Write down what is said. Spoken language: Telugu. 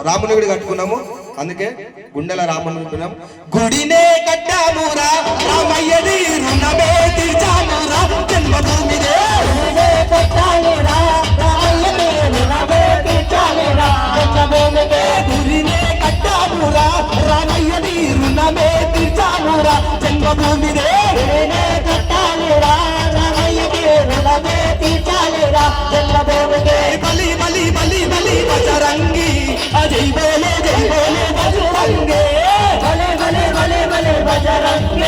రాముని గుడి కట్టుకున్నాము, అందుకే గుండెల రాముని ఉంటున్నాం. గుడినే కట్టామురా రామయ్యది రుణమే తీర్చామురా జన్మభూమిదే కట్టాలిరా రామయ్యది రుణమే తీర్చాలిరా జన్మభూమిదే. గుడినే కట్టామురా రామయ్యది రుణమే తీర్చామురా జన్మభూమిదే. గుడినే కట్టాలిరా రామయ్యది రుణమే తీర్చాలిరా జన్మభూమిదే. బలి బలి బలి బలి బజరంగి జై బోలే బజరంగి భలే భలే భలే భలే బజరంగి